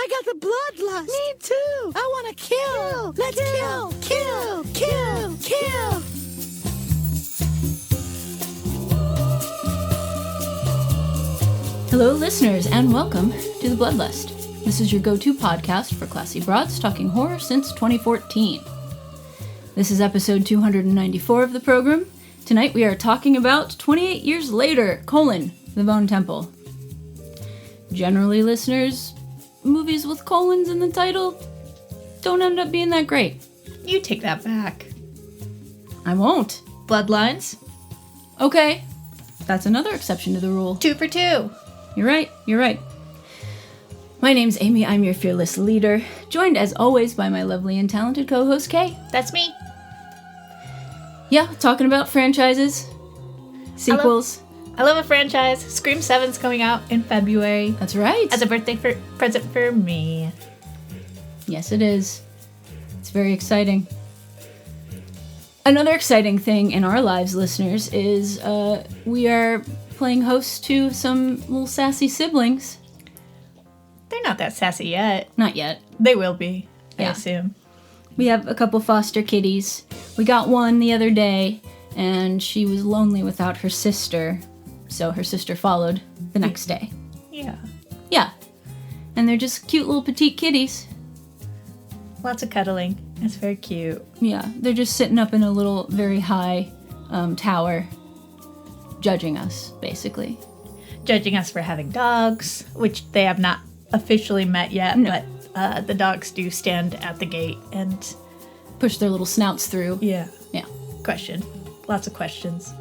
I got the bloodlust. Me too. I want to kill. Let's kill. Hello, listeners, and welcome to the Bloodlust. This is your go-to podcast for classy broads talking horror since 2014. This is episode 294 of the program. Tonight we are talking about 28 Years Later, the Bone Temple. Generally, listeners, movies with colons in the title don't end up being that great. You take that back. I won't. Bloodlines? Okay, that's another exception to the rule. 2 for 2. You're right. My name's Amy, I'm your fearless leader, joined as always by my lovely and talented co-host Kay. That's me. Yeah, talking about franchises, sequels. I love a franchise. Scream 7's coming out in February. That's right. As a birthday present for me. Yes, it is. It's very exciting. Another exciting thing in our lives, listeners, is we are playing host to some little sassy siblings. They're not that sassy yet. Not yet. They will be, I Yeah. assume. We have a couple foster kitties. We got one the other day, and she was lonely without her sister, so her sister followed the next day. Yeah. Yeah. And they're just cute little petite kitties. Lots of cuddling. It's very cute. Yeah, they're just sitting up in a little, very high tower, judging us, basically. Judging us for having dogs, which they have not officially met yet, No. but the dogs do stand at the gate and... Push their little snouts through. Yeah. Yeah. Question. Lots of questions.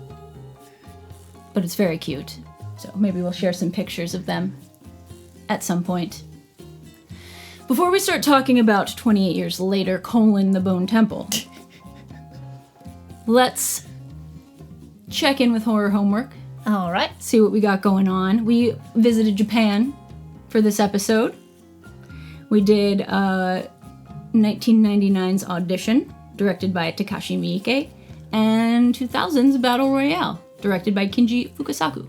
But it's very cute. So maybe we'll share some pictures of them at some point. Before we start talking about 28 Years Later, the Bone Temple, let's check in with horror homework. All right. See what we got going on. We visited Japan for this episode. We did 1999's Audition, directed by Takashi Miike, and 2000's Battle Royale, directed by Kinji Fukasaku.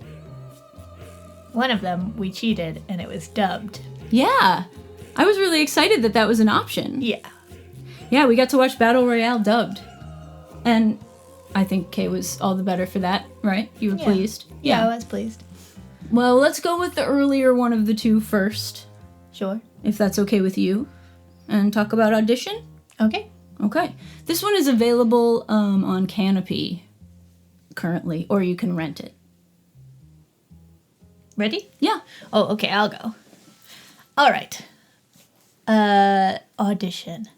One of them, we cheated, and it was dubbed. Yeah, I was really excited that was an option. Yeah. Yeah, we got to watch Battle Royale dubbed. And I think Kay was all the better for that, right? You were pleased? Yeah, I was pleased. Well, let's go with the earlier one of the two first, Sure. if that's okay with you, and talk about Audition? Okay. Okay. This one is available on Canopy currently, or you can rent it. Ready? Yeah. Oh, okay, I'll go. All right. Audition.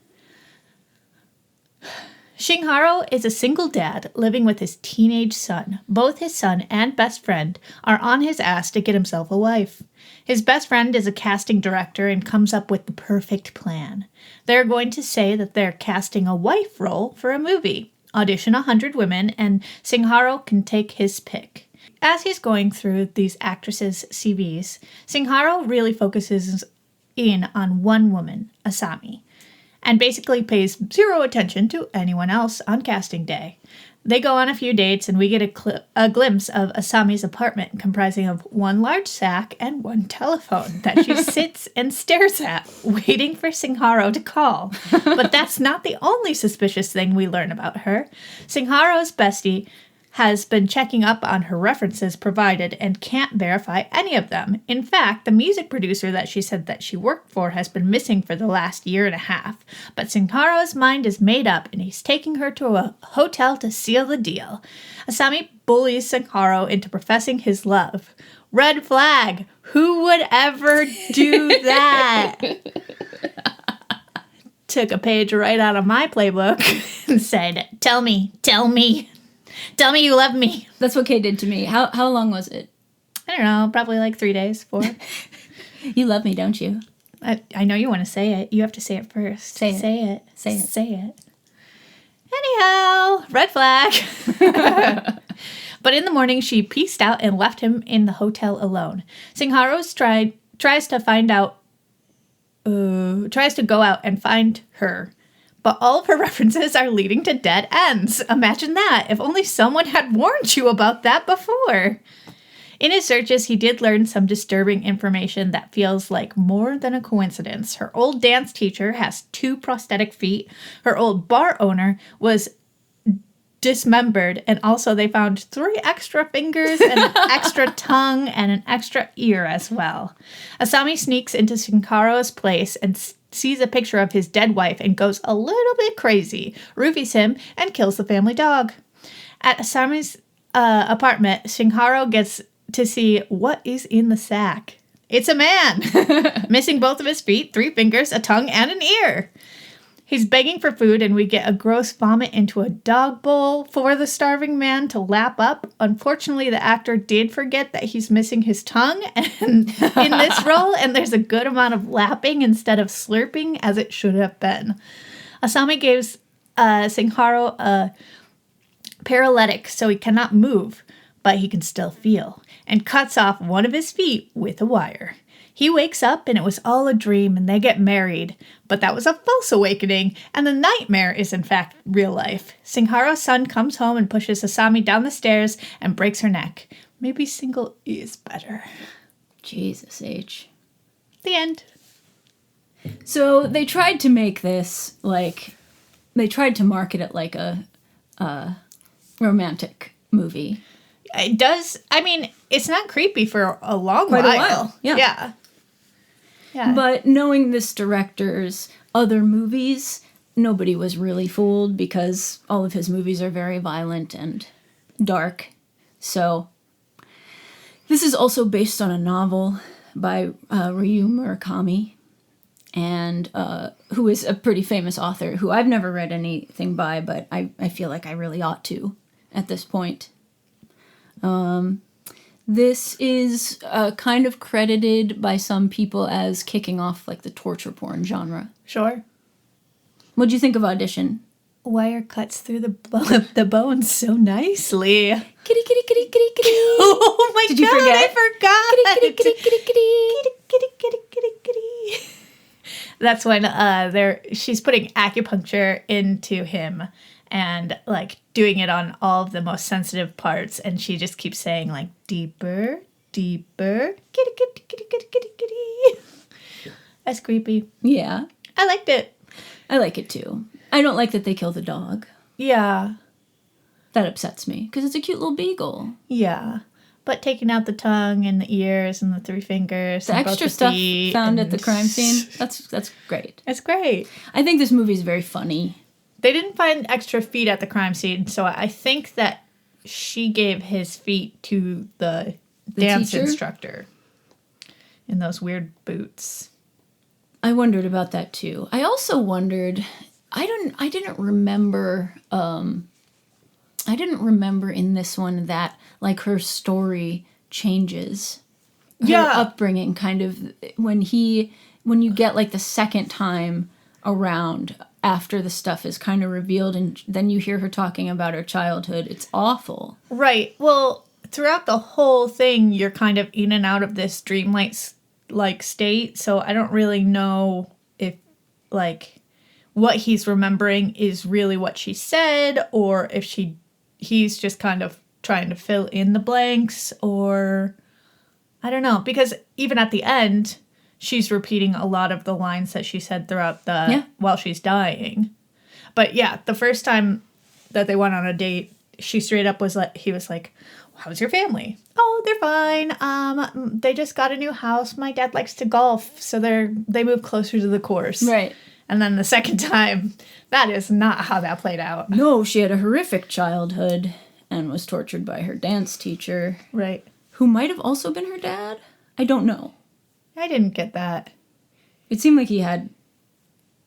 Shinharo is a single dad living with his teenage son. Both his son and best friend are on his ass to get himself a wife. His best friend is a casting director and comes up with the perfect plan. They're going to say that they're casting a wife role for a movie. Audition 100 women and Shinharo can take his pick. As he's going through these actresses' CVs, Shinharo really focuses in on one woman, Asami, and basically pays zero attention to anyone else on casting day. They go on a few dates and we get a glimpse of Asami's apartment comprising of one large sack and one telephone that she sits and stares at, waiting for Shinharo to call. But that's not the only suspicious thing we learn about her. Shinharo's bestie has been checking up on her references provided and can't verify any of them. In fact, the music producer that she said that she worked for has been missing for the last year and a half. But Shinharo's mind is made up and he's taking her to a hotel to seal the deal. Asami bullies Shinharo into professing his love. Red flag! Who would ever do that? Took a page right out of my playbook and said, Tell me you love me. That's what Kay did to me. How long was it? I don't know, probably like 3 days, 4. You love me, don't you? I know you want to say it. You have to say it first. Say it. Anyhow, red flag. But in the morning, she peaced out and left him in the hotel alone. Shinharo tries to go out and find her. But all of her references are leading to dead ends. Imagine that. If only someone had warned you about that before. In his searches, he did learn some disturbing information that feels like more than a coincidence. Her old dance teacher has 2 prosthetic feet. Her old bar owner was dismembered, and also they found 3 extra fingers and an extra tongue and an extra ear as well. Asami sneaks into Shinkaro's place and sees a picture of his dead wife and goes a little bit crazy, roofies him, and kills the family dog. At Asami's apartment, Shinkaro gets to see what is in the sack. It's a man, missing both of his feet, 3 fingers, a tongue, and an ear. He's begging for food, and we get a gross vomit into a dog bowl for the starving man to lap up. Unfortunately, the actor did forget that he's missing his tongue in this role, and there's a good amount of lapping instead of slurping, as it should have been. Asami gives Shinkaru a paralytic so he cannot move, but he can still feel, and cuts off one of his feet with a wire. He wakes up and it was all a dream and they get married, but that was a false awakening and the nightmare is in fact real life. Shinkaro's son comes home and pushes Asami down the stairs and breaks her neck. Maybe single is better. Jesus H. The end. So they tried to make this they tried to market it like a romantic movie. It does. I mean, it's not creepy for a Quite a while. Yeah. But knowing this director's other movies, nobody was really fooled because all of his movies are very violent and dark. So this is also based on a novel by Ryu Murakami, and who is a pretty famous author who I've never read anything by, but I feel like I really ought to at this point. This is kind of credited by some people as kicking off like the torture porn genre. Sure. What'd you think of Audition? Wire cuts through the bones so nicely. Kitty, kitty, kitty, kitty, kitty. Oh my Did you God, forget? I forgot. Kitty, kitty, kitty, kitty, kitty. Kitty, kitty, kitty, kitty. That's when she's putting acupuncture into him and like doing it on all of the most sensitive parts, and she just keeps saying like deeper, deeper, kitty, kitty, kitty, kitty, kitty, kitty. That's creepy. Yeah. I liked it. I like it too. I don't like that they kill the dog. Yeah. That upsets me because it's a cute little beagle. Yeah. But taking out the tongue and the ears and the 3 fingers, the and extra both the stuff feet found at the crime scene, that's great. It's great. I think this movie is very funny. They didn't find extra feet at the crime scene, so I think that she gave his feet to the dance teacher? instructor in those weird boots. I wondered about that too. I also wondered, I didn't remember in this one that like her story changes. Her upbringing kind of when you get like the second time around after the stuff is kind of revealed and then you hear her talking about her childhood. It's awful. Right. Well, throughout the whole thing, you're kind of in and out of this dreamlike state, so I don't really know if like what he's remembering is really what she said or if he's just kind of trying to fill in the blanks, or I don't know, because even at the end she's repeating a lot of the lines that she said throughout while she's dying. But yeah, the first time that they went on a date, she straight up he was like, how's your family? Oh, they're fine. They just got a new house. My dad likes to golf, so they move closer to the course. Right. And then the second time, that is not how that played out. No, she had a horrific childhood and was tortured by her dance teacher. Right. Who might have also been her dad? I don't know. I didn't get that. It seemed like he had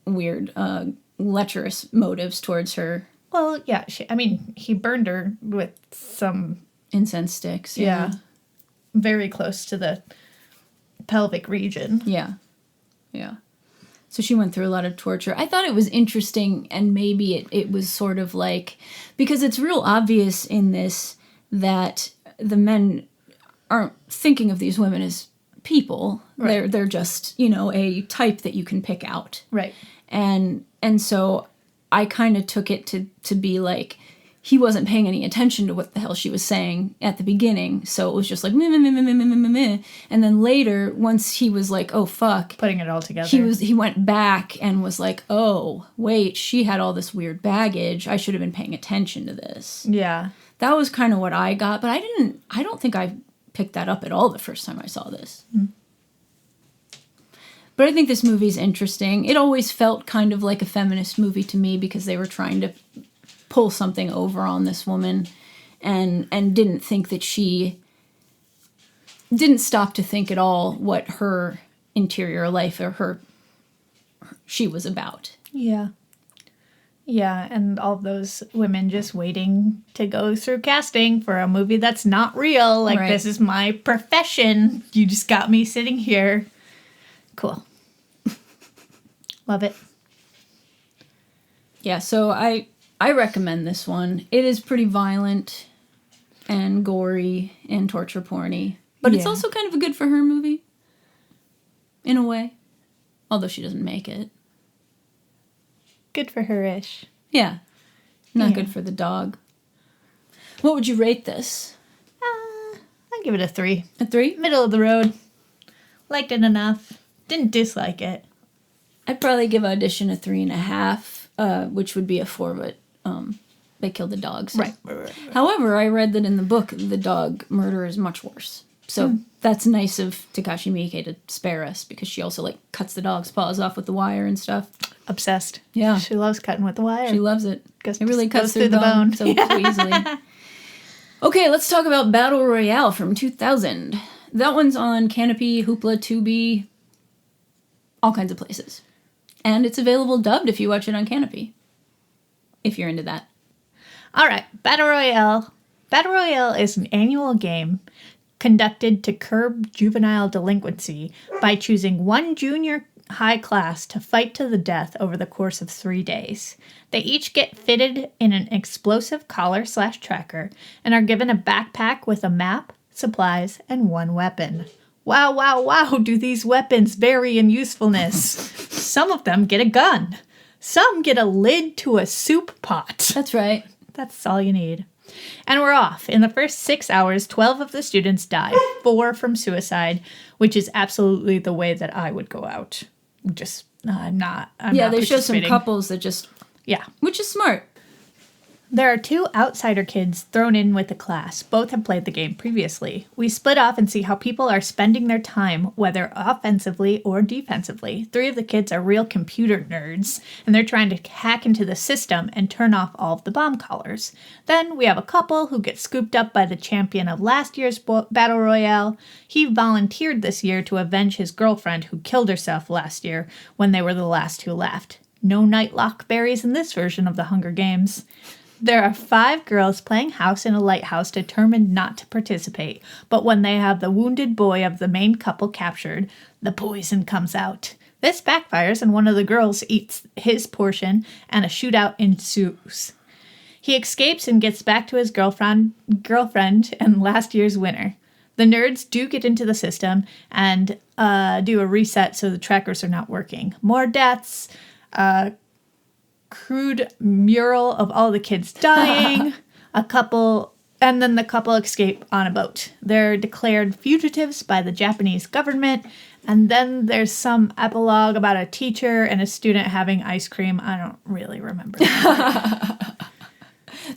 weird, lecherous motives towards her. Well, yeah. He burned her with some incense sticks. Yeah. Very close to the pelvic region. Yeah. Yeah. So she went through a lot of torture. I thought it was interesting, and maybe it was sort of like, because it's real obvious in this that the men aren't thinking of these women as people. Right. They're just, a type that you can pick out. Right. And so I kind of took it to be like, he wasn't paying any attention to what the hell she was saying at the beginning. So it was just like, meh, meh, meh, meh, meh, meh, meh, meh. And then later, once he was like, oh, fuck. Putting it all together. He went back and was like, oh, wait, she had all this weird baggage. I should have been paying attention to this. Yeah. That was kind of what I got, but I don't think I picked that up at all the first time I saw this. Mm. But I think this movie's interesting. It always felt kind of like a feminist movie to me because they were trying to pull something over on this woman and didn't think that didn't stop to think at all what her interior life or she was about. Yeah. Yeah, and all those women just waiting to go through casting for a movie that's not real. Like, This is my profession. You just got me sitting here. Cool. Love it. Yeah, so I recommend this one. It is pretty violent and gory and torture porny. But it's also kind of a good for her movie. In a way. Although she doesn't make it. Good for her-ish. Yeah. Not good for the dog. What would you rate this? I'd give it a 3. A 3? Middle of the road. Liked it enough. Didn't dislike it. I'd probably give Audition a 3.5, which would be a 4, but they killed the dogs. Right. However, I read that in the book, the dog murder is much worse. So that's nice of Takashi Miike to spare us, because she also, like, cuts the dog's paws off with the wire and stuff. Obsessed. Yeah. She loves cutting with the wire. She loves it. It really cuts through the bone. so easily. Okay, let's talk about Battle Royale from 2000. That one's on Canopy, Hoopla, Tubi, all kinds of places. And it's available dubbed if you watch it on Canopy. If you're into that. All right, Battle Royale. Battle Royale is an annual game conducted to curb juvenile delinquency by choosing one junior high class to fight to the death over the course of 3 days. They each get fitted in an explosive collar/tracker and are given a backpack with a map, supplies, and one weapon. Wow, wow, wow, do these weapons vary in usefulness. Some of them get a gun. Some get a lid to a soup pot. That's right. That's all you need. And we're off. In the first 6 hours, 12 of the students die, 4 from suicide, which is absolutely the way that I would go out. Just, I'm not they show some couples that just... Yeah. Which is smart. There are 2 outsider kids thrown in with the class. Both have played the game previously. We split off and see how people are spending their time, whether offensively or defensively. 3 of the kids are real computer nerds, and they're trying to hack into the system and turn off all of the bomb collars. Then we have a couple who get scooped up by the champion of last year's Battle Royale. He volunteered this year to avenge his girlfriend who killed herself last year when they were the last 2 left. No nightlock berries in this version of the Hunger Games. There are 5 girls playing house in a lighthouse determined not to participate, but when they have the wounded boy of the main couple captured, the poison comes out. This backfires and one of the girls eats his portion and a shootout ensues. He escapes and gets back to his girlfriend and last year's winner. The nerds do get into the system and do a reset so the trackers are not working. More deaths, crude mural of all the kids dying, and then the couple escape on a boat. They're declared fugitives by the Japanese government, and then there's some epilogue about a teacher and a student having ice cream. I don't really remember that.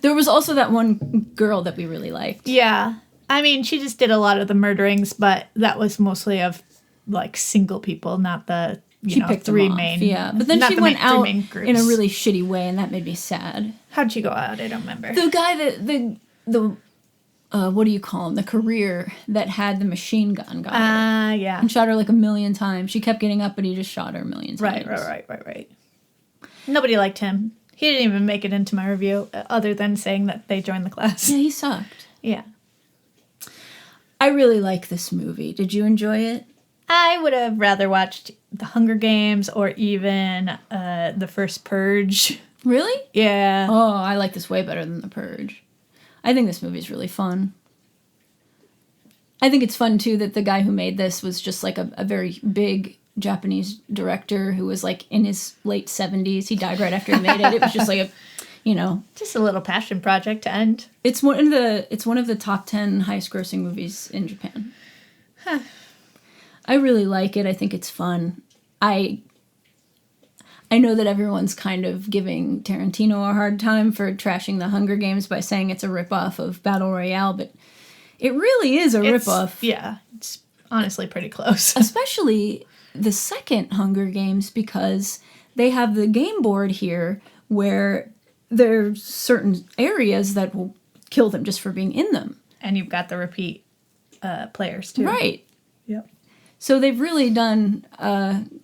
There was also that one girl that we really liked. Yeah. I mean, she just did a lot of the murderings, but that was mostly of, like, single people, not the... She picked 3 them main. Off, yeah, but then she went out in a really shitty way, and that made me sad. How'd she go out? I don't remember. The guy the what do you call him? The career that had the machine gun got her. Yeah. And shot her like 1,000,000 times. She kept getting up, but he just shot her 1,000,000 times. Right. Nobody liked him. He didn't even make it into my review, other than saying that they joined the class. Yeah, he sucked. Yeah. I really like this movie. Did you enjoy it? I would have rather watched The Hunger Games or even the first Purge. Really? Yeah. Oh, I like this way better than The Purge. I think this movie's really fun. I think it's fun, too, that the guy who made this was just like a very big Japanese director who was like in his late 70s. He died right after he made it. It was just like Just a little passion project to end. It's one of the top 10 highest grossing movies in Japan. Huh. I really like it. I think it's fun. I know that everyone's kind of giving Tarantino a hard time for trashing the Hunger Games by saying it's a ripoff of Battle Royale, but it really is a ripoff. Yeah, it's honestly pretty close. Especially the second Hunger Games, because they have the game board here where there's certain areas that will kill them just for being in them. And you've got the repeat players, too. Right. Yep. So they've really done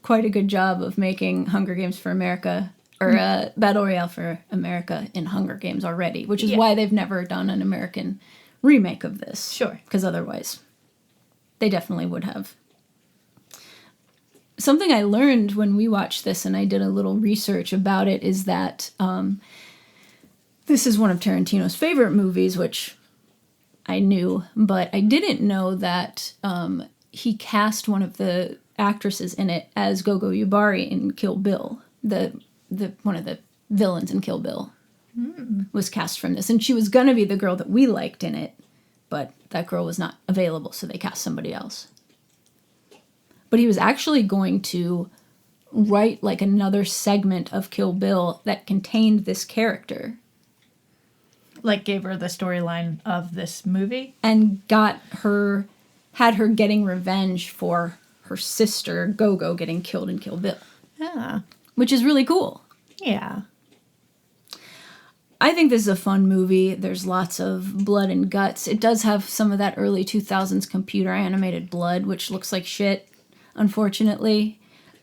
quite a good job of making Hunger Games for America, or Battle Royale for America in Hunger Games already, which is why they've never done an American remake of this. Sure. Because otherwise, they definitely would have. Something I learned when we watched this, and I did a little research about it, is that this is one of Tarantino's favorite movies, which I knew, but I didn't know that he cast one of the actresses in it as Gogo Yubari in Kill Bill. The one of the villains in Kill Bill was cast from this, and she was gonna be the girl that we liked in it, but that girl was not available, so they cast somebody else. But he was actually going to write like another segment of Kill Bill that contained this character. Like gave her the storyline of this movie? And had her getting revenge for her sister, Gogo, getting killed in Kill Bill. Yeah. Which is really cool. Yeah. I think this is a fun movie. There's lots of blood and guts. It does have some of that early 2000s computer animated blood, which looks like shit, unfortunately.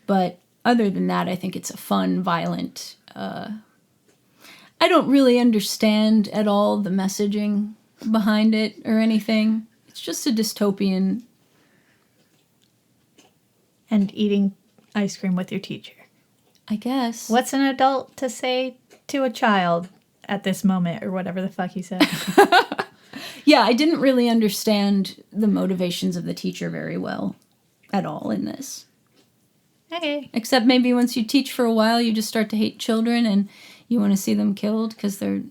But other than that, I think it's a fun, violent... I don't really understand at all the messaging behind it or anything. It's just a dystopian... And eating ice cream with your teacher. I guess. What's an adult to say to a child at this moment, or whatever the fuck he said? Yeah, I didn't really understand the motivations of the teacher very well at all in this. Okay. Except maybe once you teach for a while, you just start to hate children and you want to see them killed because they're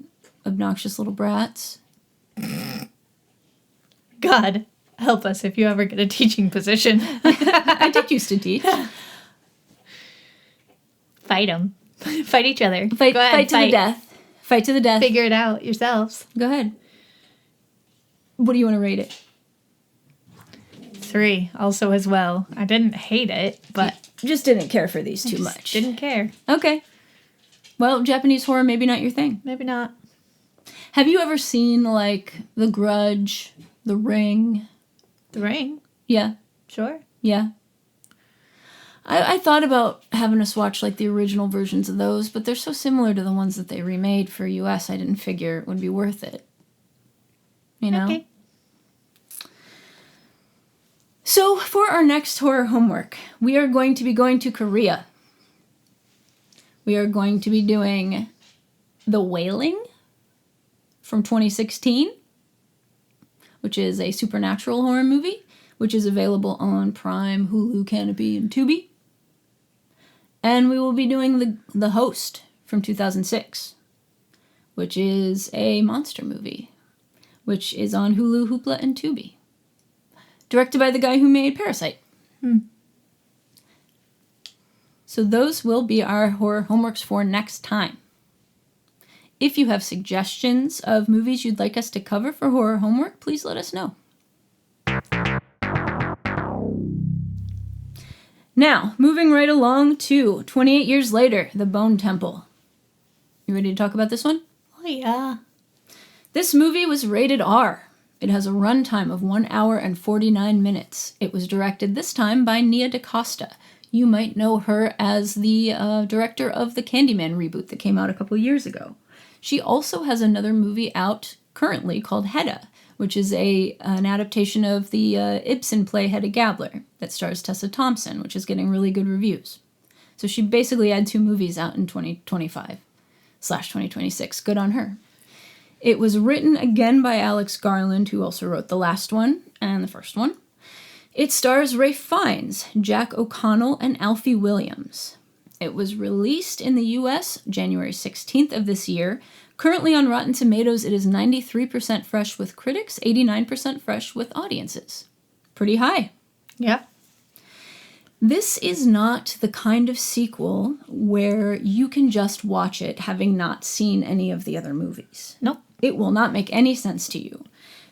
obnoxious little brats. God, help us if you ever get a teaching position. I did used to teach. Fight them. Fight each other. Fight, Go ahead, fight to the death. Fight to the death. Figure it out yourselves. Go ahead. What do you want to rate it? 3, also as well. I didn't hate it, but... Just didn't care for these too much. Didn't care. Okay. Well, Japanese horror, maybe not your thing. Maybe not. Have you ever seen, like, The Grudge, The Ring? The Ring? Yeah. Sure. Yeah. I thought about having us watch, like, the original versions of those, but they're so similar to the ones that they remade for US, I didn't figure it would be worth it. You know? Okay. So, for our next horror homework, we are going to be going to Korea. We are going to be doing The Wailing from 2016, which is a supernatural horror movie, which is available on Prime, Hulu, Canopy, and Tubi. And we will be doing The Host from 2006, which is a monster movie, which is on Hulu, Hoopla, and Tubi. Directed by the guy who made Parasite. So those will be our horror homeworks for next time. If you have suggestions of movies you'd like us to cover for horror homework, please let us know. Now, moving right along to 28 Years Later, The Bone Temple. You ready to talk about this one? Oh, yeah. This movie was rated R. It has a runtime of 1 hour and 49 minutes. It was directed this time by Nia DaCosta. You might know her as the director of the Candyman reboot that came out a couple years ago. She also has another movie out currently called Hedda, which is an adaptation of the Ibsen play Hedda Gabler that stars Tessa Thompson, which is getting really good reviews. So she basically had 2 movies out in 2025/2026. Good on her. It was written again by Alex Garland, who also wrote the last one and the first one. It stars Ralph Fiennes, Jack O'Connell, and Alfie Williams. It was released in the US January 16th of this year. Currently on Rotten Tomatoes, it is 93% fresh with critics, 89% fresh with audiences. Pretty high. Yeah. This is not the kind of sequel where you can just watch it having not seen any of the other movies. Nope. It will not make any sense to you.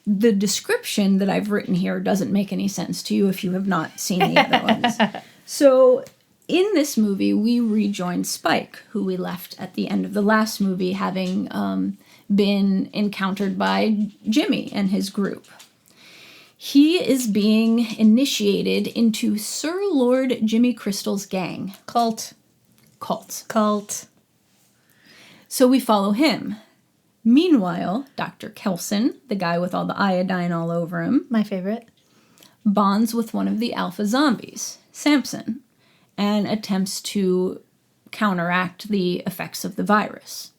The description that I've written here doesn't make any sense to you if you have not seen the other ones. So in this movie, we rejoin Spike, who we left at the end of the last movie, having been encountered by Jimmy and his group. He is being initiated into Sir Lord Jimmy Crystal's gang. Cult. So we follow him. Meanwhile, Dr. Kelson, the guy with all the iodine all over him, My favorite. bonds with one of the alpha zombies, Samson, and attempts to counteract the effects of the virus.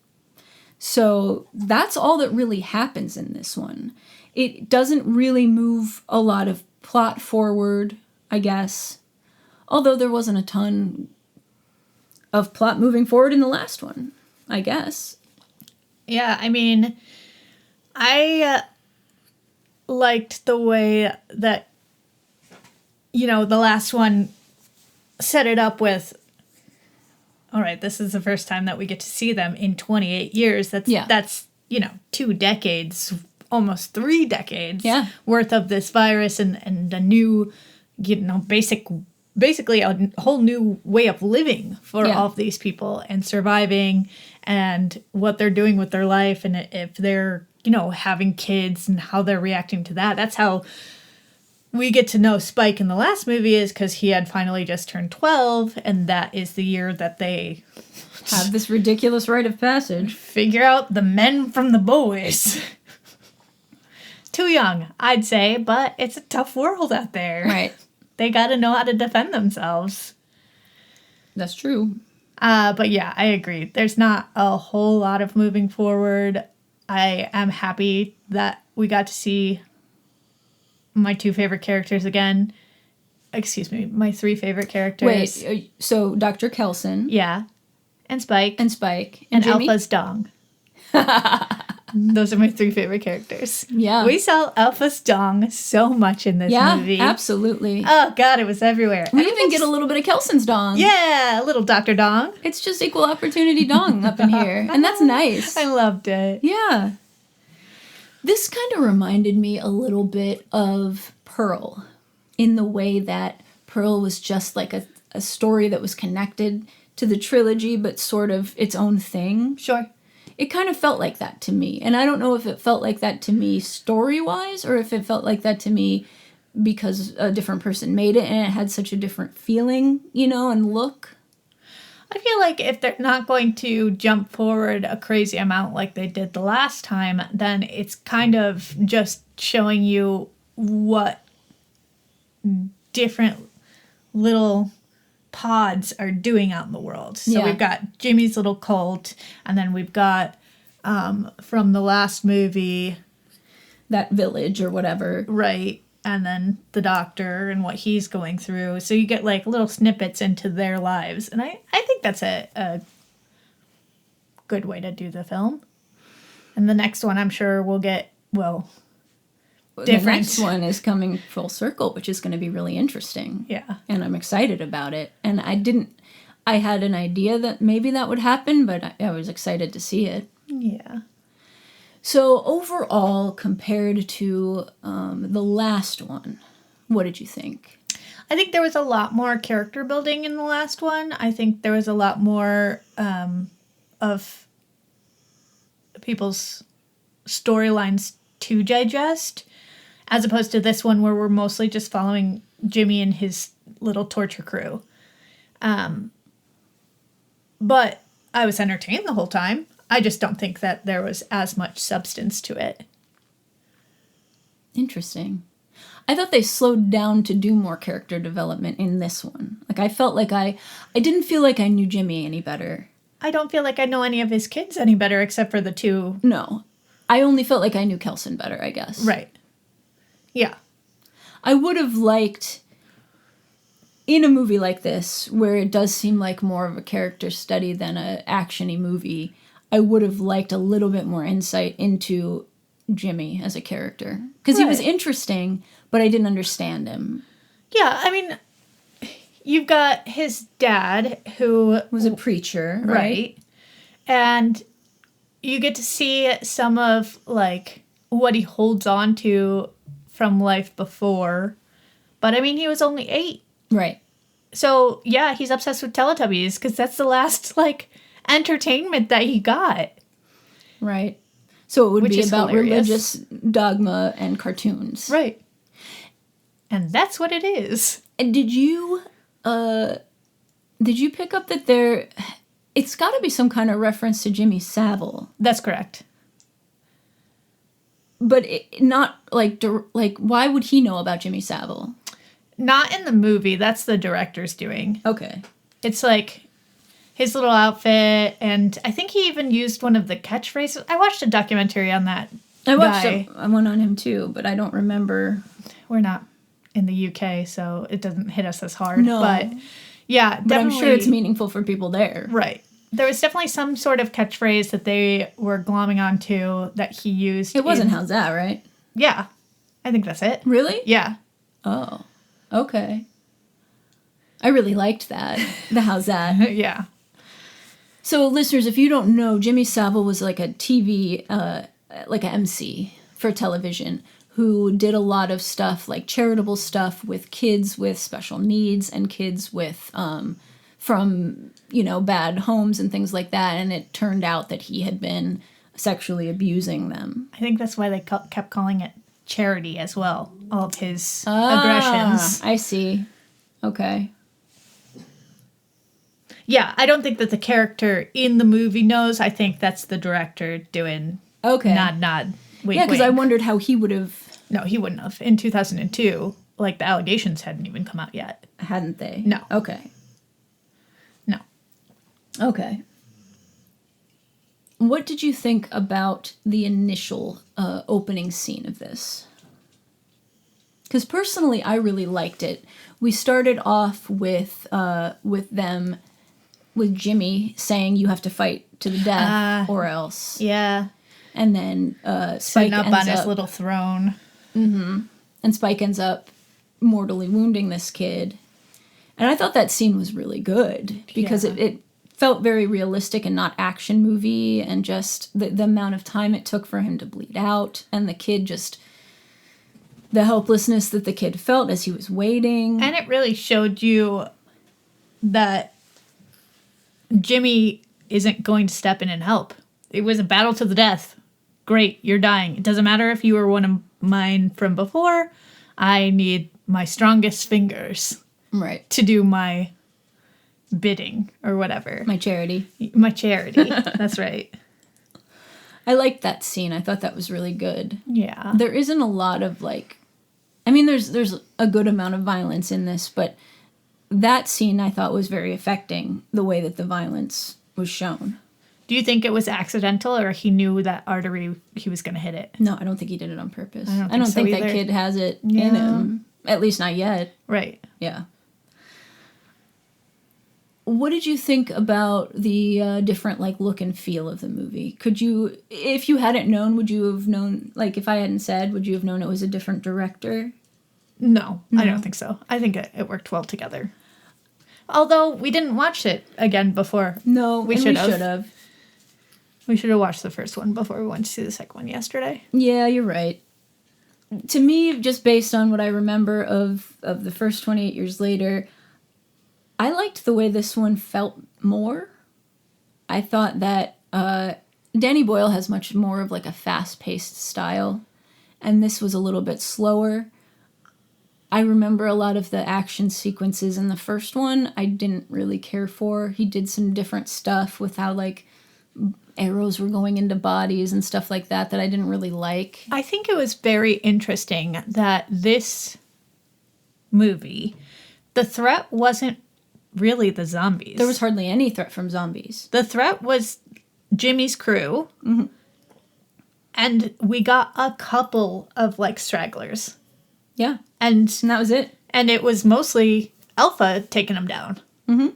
So that's all that really happens in this one. It doesn't really move a lot of plot forward, I guess. Although there wasn't a ton of plot moving forward in the last one, I guess. Yeah, I mean, I liked the way that, the last one set it up with, all right, this is the first time that we get to see them in 28 years. That's 2 decades, almost 3 decades worth of this virus and a new, basically a whole new way of living for all of these people and surviving and what they're doing with their life and if they're, having kids and how they're reacting to that. That's how we get to know Spike in the last movie is because he had finally just turned 12 and that is the year that they have this ridiculous rite of passage. Figure out the men from the boys. Too young, I'd say, but it's a tough world out there. Right. They got to know how to defend themselves. That's true. But yeah, I agree. There's not a whole lot of moving forward. I am happy that we got to see my 2 favorite characters again. Excuse me, my 3 favorite characters. Wait, so Dr. Kelson. Yeah. And Spike. And Spike. And Jimmy? Alpha's dong. Those are my 3 favorite characters. Yeah. We saw Alpha's dong so much in this movie. Yeah, absolutely. Oh, God, it was everywhere. We even get a little bit of Kelson's dong. Yeah, a little Dr. Dong. It's just equal opportunity dong up in here. And that's nice. I loved it. Yeah. This kind of reminded me a little bit of Pearl in the way that Pearl was just like a story that was connected to the trilogy, but sort of its own thing. Sure. It kind of felt like that to me. And I don't know if it felt like that to me story-wise or if it felt like that to me because a different person made it and it had such a different feeling, and look. I feel like if they're not going to jump forward a crazy amount like they did the last time, then it's kind of just showing you what different little pods are doing out in the world. So we've got Jimmy's little cult, and then we've got from the last movie, that village or whatever. Right. And then the doctor and what he's going through. So you get like little snippets into their lives. And I think that's a good way to do the film. And the next one I'm sure we'll get, different. The next one is coming full circle, which is going to be really interesting. Yeah. And I'm excited about it. And I had an idea that maybe that would happen, but I was excited to see it. Yeah. So overall, compared to the last one, what did you think? I think there was a lot more character building in the last one. I think there was a lot more of people's storylines to digest, as opposed to this one where we're mostly just following Jimmy and his little torture crew. But I was entertained the whole time. I just don't think that there was as much substance to it. Interesting. I thought they slowed down to do more character development in this one. Like, I felt like I didn't feel like I knew Jimmy any better. I don't feel like I know any of his kids any better except for the 2. No. I only felt like I knew Kelson better, I guess. Right. Yeah. I would have liked in a movie like this, where it does seem like more of a character study than a action-y movie, I would have liked a little bit more insight into Jimmy as a character. Because he was interesting, but I didn't understand him. Yeah, I mean, you've got his dad, who Was a preacher, right? And you get to see some of, like, what he holds on to from life before. But, I mean, he was only 8. Right. So, yeah, he's obsessed with Teletubbies, because that's the last, like, entertainment that he got. Right. So it would be about hilarious. religious dogma and cartoons. Right. And that's what it is. And did you pick up that it's got to be some kind of reference to Jimmy Savile, That's correct. but not like why would he know about Jimmy Savile? Not in the movie. That's the director's doing. Okay. It's like his little outfit, and I think he even used one of the catchphrases. I watched a documentary on that. I watched guy. one on him too, but I don't remember. We're not in the UK, so it doesn't hit us as hard. No. But yeah, But I'm definitely. sure it's meaningful for people there. Right. There was definitely some sort of catchphrase that they were glomming onto that he used. It wasn't How's That, right? Yeah. I think that's it. Really? Yeah. Oh. Okay. I really liked that. The How's That. Yeah. So, listeners, if you don't know, Jimmy Savile was like a TV, like a MC for television who did a lot of stuff, like charitable stuff with kids with special needs and kids with, from, bad homes and things like that. And it turned out that he had been sexually abusing them. I think that's why they kept calling it charity as well. All of his aggressions. I see. Okay. Yeah, I don't think that the character in the movie knows. I think that's the director doing Okay. nod, wink, Yeah, because I wink. wondered how he would have, No, he wouldn't have. In 2002, like, the allegations hadn't even come out yet. hadn't they? No. Okay. No. Okay. What did you think about the initial opening scene of this? Because personally, I really liked it. We started off with Jimmy saying you have to fight to the death or else. Yeah. And then Spike Sitting up ends on his up, little throne. and Spike ends up mortally wounding this kid. And I thought that scene was really good because Yeah. it felt very realistic and not action movie, and just the amount of time it took for him to bleed out, and the kid just, the helplessness that the kid felt as he was waiting. And it really showed you that Jimmy isn't going to step in and help. It was a battle to the death. Great, you're dying. It doesn't matter if you were one of mine from before. I need my strongest fingers Right. to do my bidding or whatever. My charity. My charity. That's right. I liked that scene. I thought that was really good. Yeah. There isn't a lot of there's a good amount of violence in this, but that scene I thought was very affecting, the way that the violence was shown. Do you think it was accidental, or he knew that artery he was going to hit it? No, I don't think he did it on purpose. I don't think so that either. kid has it in Yeah. him. At least not yet. Right. Yeah. What did you think about the different look and feel of the movie? Could you, if you hadn't known, would you have known, if I hadn't said, would you have known it was a different director? No, I don't think so. I think it worked well together. Although we didn't watch it again before. No, We and should we have. should have. We should have watched the first one before we went to see the second one yesterday. Yeah, you're right. To me, just based on what I remember of the first 28 Years Later, I liked the way this one felt more. I thought that Danny Boyle has much more of a fast-paced style, and this was a little bit slower. I remember a lot of the action sequences in the first one I didn't really care for. He did some different stuff with how arrows were going into bodies and stuff like that I didn't really like. I think it was very interesting that this movie, the threat wasn't really the zombies. There was hardly any threat from zombies. The threat was Jimmy's crew. Mm-hmm. And we got a couple of stragglers. Yeah. And And that was it. it was mostly Alpha taking him down. Mm-hmm.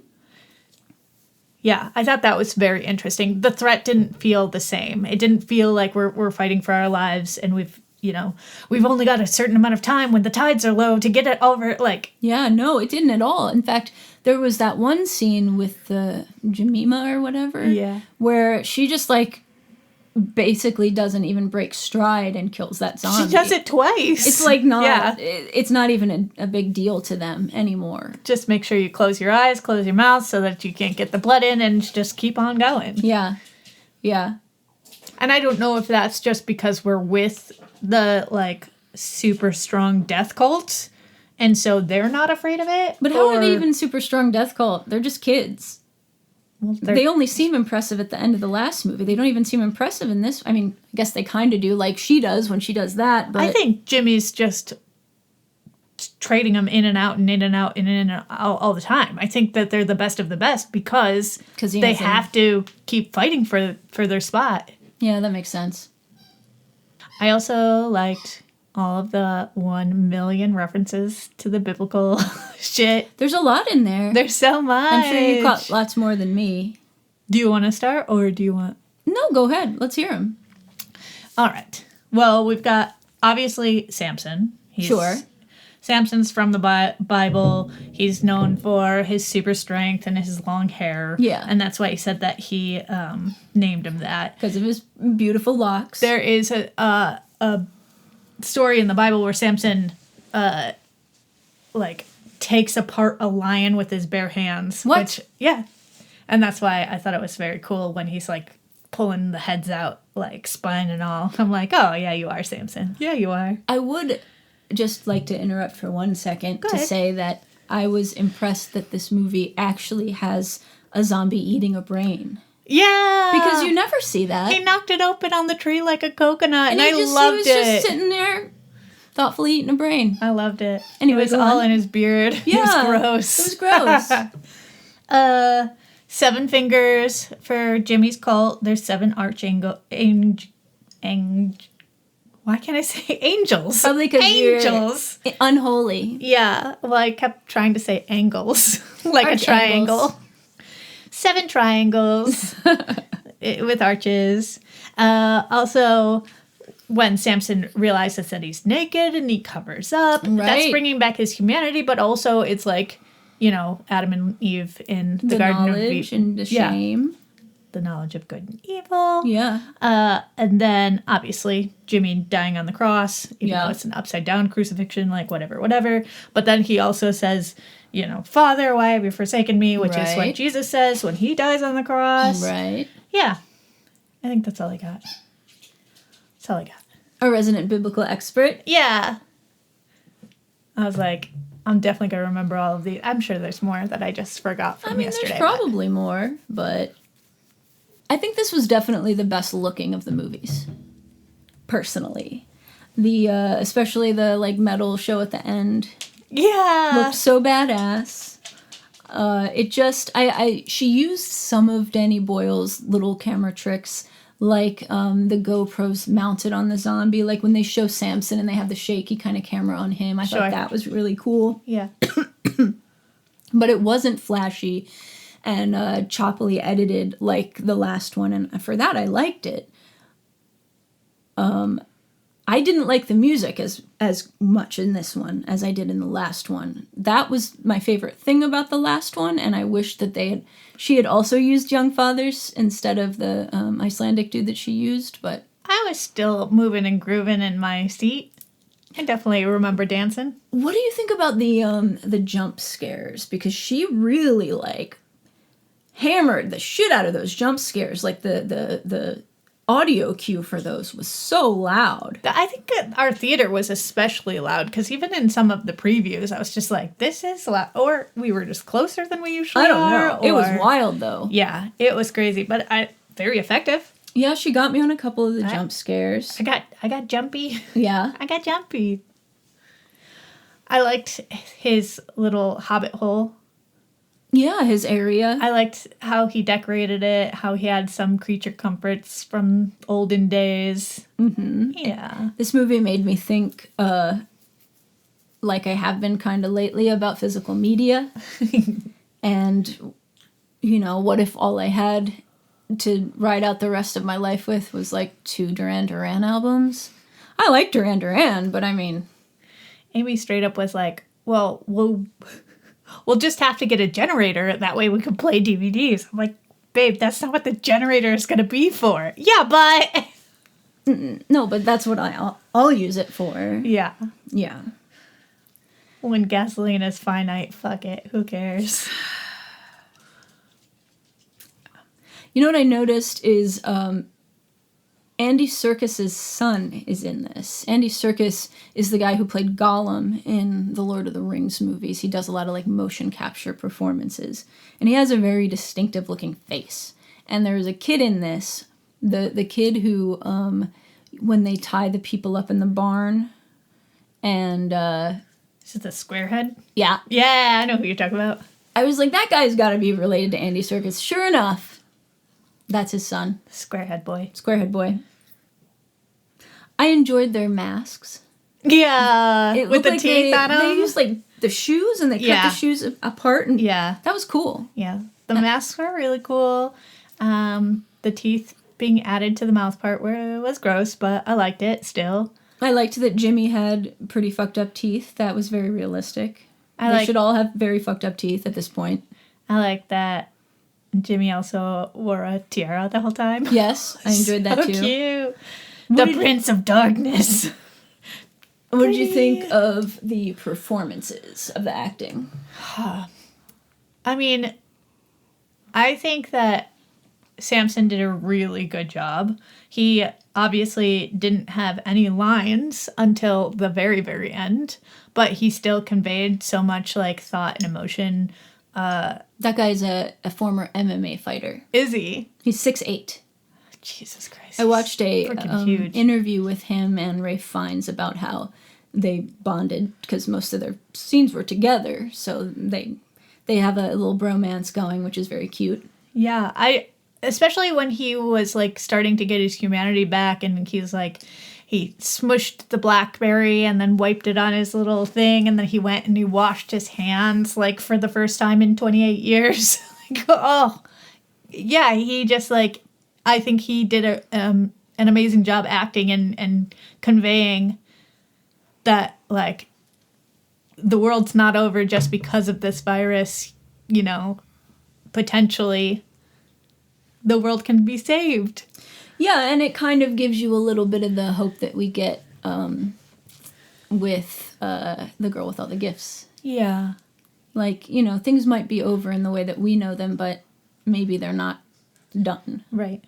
Yeah, I thought that was very interesting. The threat didn't feel the same. It didn't feel like we're fighting for our lives and we've only got a certain amount of time when the tides are low to get it over. Like, yeah, no, it didn't at all. In fact, there was that one scene with the Jemima or whatever. Yeah. Where she just, like, basically doesn't even break stride and kills that zombie. she does it twice. It's, like, not... Yeah. It's not even a big deal to them anymore. Just make sure you close your eyes, close your mouth so that you can't get the blood in and just keep on going. Yeah. Yeah. And I don't know if that's just because we're with the, like, super strong death cult, and so they're not afraid of it. But how are they even super strong death cult? They're just kids. Well, they only seem impressive at the end of the last movie. They don't even seem impressive in this. I mean, I guess they kind of do, like she does when she does that. But I think Jimmy's just trading them in and out and in and out and in and out all the time. I think that they're the best of the best because they have to keep fighting for their spot. Yeah, that makes sense. I also liked all of the 1 million references to the biblical shit. There's a lot in there. There's so much. I'm sure you caught lots more than me. Do you want to start or do you want... No, go ahead. Let's hear them. All right. Well, we've got, obviously, Samson. Sure. Samson's from the Bible. He's known for his super strength and his long hair. Yeah. And that's why he said that he named him that. Because of his beautiful locks. There is a story in the Bible where Samson, takes apart a lion with his bare hands. What? Yeah. And that's why I thought it was very cool when he's, like, pulling the heads out, like, spine and all. I'm like, oh, yeah, you are Samson. Yeah, you are. I would just like to interrupt for 1 second to ahead. say that I was impressed that this movie actually has a zombie eating a brain. Yeah. Because you never see that. He knocked it open on the tree like a coconut, and I loved it. He was just sitting there thoughtfully eating a brain. I loved it. Anyway, it was all in his beard. Yeah. It was gross. It was gross. 7 fingers for Jimmy's cult. There's 7 why can't I say angels? Probably because angels. You're unholy. Yeah. Well, I kept trying to say angles. Like Arch a triangle. angles. 7 triangles with arches. Also, when Samson realizes that he's naked and he covers up, that's bringing back his humanity, but also it's like, Adam and Eve in the Garden of knowledge and the shame. The knowledge of good and evil. Yeah. And then, obviously, Jimmy dying on the cross, even though it's an upside-down crucifixion, like, whatever. But then he also says, Father, why have you forsaken me? Which is what Jesus says when he dies on the cross. Right. Yeah. I think that's all I got. That's all I got. A resident biblical expert. Yeah. I was like, I'm definitely going to remember all of these. I'm sure there's more that I just forgot from yesterday. There's probably more, but I think this was definitely the best looking of the movies. Personally. The, especially the, like, metal show at the end. Yeah. Looked so badass. She used some of Danny Boyle's little camera tricks, like the GoPros mounted on the zombie, like when they show Samson and they have the shaky kind of camera on him. I thought that was really cool. Yeah. But it wasn't flashy and choppily edited like the last one, and for that I liked it. I didn't like the music as much in this one as I did in the last one. That was my favorite thing about the last one, and I wish that she had also used Young Fathers instead of the Icelandic dude that she used, but... I was still moving and grooving in my seat. I definitely remember dancing. What do you think about the jump scares? Because she really, like, hammered the shit out of those jump scares. Like, the audio cue for those was so loud. I think our theater was especially loud, because even in some of the previews, I was just like, this is loud. Or we were just closer than we usually are. I don't know. It was wild, though. Yeah, it was crazy, but very effective. Yeah, she got me on a couple of the jump scares. I got jumpy. Yeah. I got jumpy. I liked his little hobbit hole. Yeah, his area. I liked how he decorated it, how he had some creature comforts from olden days. Mm-hmm. Yeah. This movie made me think like I have been kind of lately about physical media. And, you know, what if all I had to ride out the rest of my life with was like 2 Duran Duran albums? I like Duran Duran, but I mean... Amy straight up was like, well, we'll just have to get a generator. That way we can play DVDs. I'm like, babe, that's not what the generator is going to be for. Yeah, but... No, but that's what I'll use it for. Yeah. Yeah. When gasoline is finite, fuck it. Who cares? You know what I noticed is Andy Serkis's son is in this. Andy Serkis is the guy who played Gollum in the Lord of the Rings movies. He does a lot of like motion capture performances. And he has a very distinctive looking face. And there's a kid in this, the kid who, when they tie the people up in the barn and... Is it the squarehead? Yeah. Yeah, I know who you're talking about. I was like, that guy's got to be related to Andy Serkis. Sure enough, that's his son. Squarehead boy. Squarehead boy. I enjoyed their masks. Yeah, It with the like teeth on them. They used like the shoes and they cut the shoes apart. And yeah. That was cool. Yeah, the masks were really cool. The teeth being added to the mouth part was gross, but I liked it still. I liked that Jimmy had pretty fucked up teeth. That was very realistic. They should all have very fucked up teeth at this point. I like that Jimmy also wore a tiara the whole time. Yes, I enjoyed that too. So cute. The Prince of Darkness. What did you think of the performances of the acting? I mean, I think that Samson did a really good job. He obviously didn't have any lines until the very, very end, but he still conveyed so much like thought and emotion. That guy's a former MMA fighter. Is he? He's 6'8". Jesus Christ. I watched a huge. interview with him and Ralph Fiennes about how they bonded because most of their scenes were together, so they have a little bromance going, which is very cute. Yeah, especially when he was like starting to get his humanity back, and he's like, he smushed the blackberry and then wiped it on his little thing, and then he went and he washed his hands like for the first time in 28 years. Like, oh, yeah, he just like, I think he did an amazing job acting and conveying that like the world's not over just because of this virus, you know, potentially the world can be saved. Yeah, and it kind of gives you a little bit of the hope that we get with the girl with all the gifts. Yeah. Like, you know, things might be over in the way that we know them, but maybe they're not done. Right.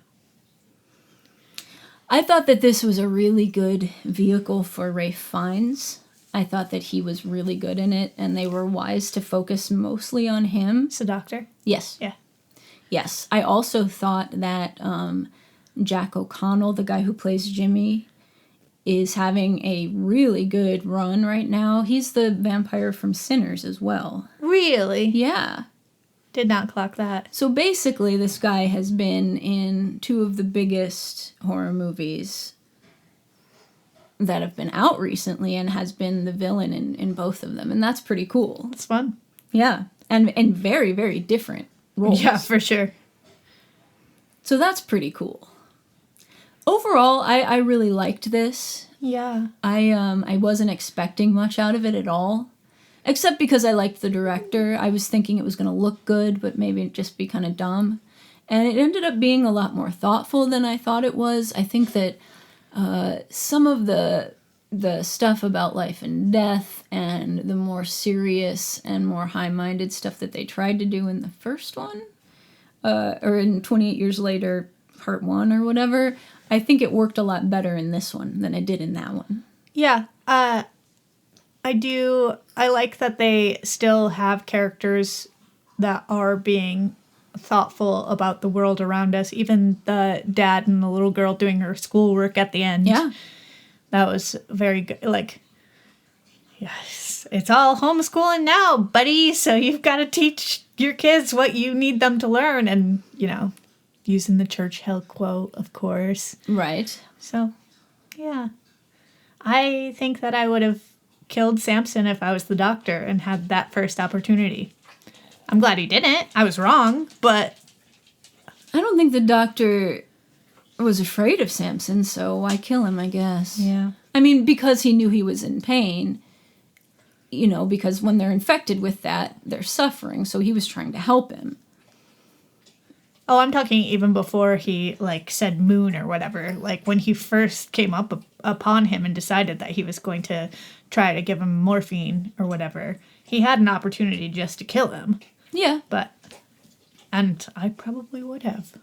I thought that this was a really good vehicle for Ralph Fiennes. I thought that he was really good in it, and they were wise to focus mostly on him. It's a doctor? Yes. Yeah. Yes. I also thought that Jack O'Connell, the guy who plays Jimmy, is having a really good run right now. He's the vampire from Sinners as well. Really? Yeah. Did not clock that. So basically, this guy has been in 2 of the biggest horror movies that have been out recently and has been the villain in both of them. And that's pretty cool. It's fun. Yeah. And very, very different roles. Yeah, for sure. So that's pretty cool. Overall, I really liked this. Yeah. I wasn't expecting much out of it at all. Except because I liked the director. I was thinking it was going to look good, but maybe just be kind of dumb. And it ended up being a lot more thoughtful than I thought it was. I think that some of the stuff about life and death and the more serious and more high-minded stuff that they tried to do in the first one, or in 28 Years Later, Part 1 or whatever, I think it worked a lot better in this one than it did in that one. Yeah. I like that they still have characters that are being thoughtful about the world around us. Even the dad and the little girl doing her schoolwork at the end. Yeah. That was very good. Like, yes, it's all homeschooling now, buddy. So you've got to teach your kids what you need them to learn. And, you know, using the Churchill quote, of course. Right. So, yeah. I think that I would have killed Samson if I was the doctor and had that first opportunity. I'm glad he didn't. I was wrong, but... I don't think the doctor was afraid of Samson, so why kill him, I guess? Yeah. I mean, because he knew he was in pain, you know, because when they're infected with that, they're suffering, so he was trying to help him. Oh, I'm talking even before he, like, said moon or whatever. Like, when he first came upon him and decided that he was going to try to give him morphine or whatever, he had an opportunity just to kill him. Yeah. And I probably would have.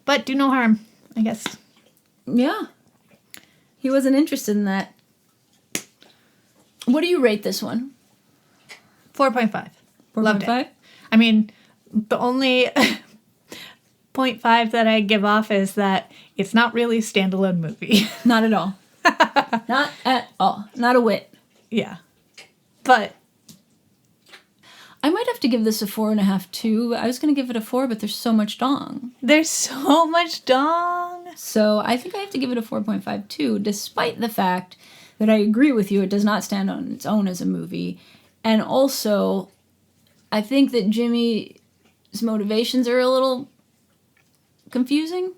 But do no harm, I guess. Yeah. He wasn't interested in that. What do you rate this one? 4.5. Loved 4.5? it. I mean, the only 0.5 that I give off is that it's not really a standalone movie. Not at all. Not at all. Not a whit. Yeah. But I might have to give this a 4.5 too. I was going to give it a 4, but there's so much dong. there's so much dong. So I think I have to give it a 4.5 too, despite the fact that I agree with you, it does not stand on its own as a movie. And also, I think that Jimmy's motivations are a little confusing.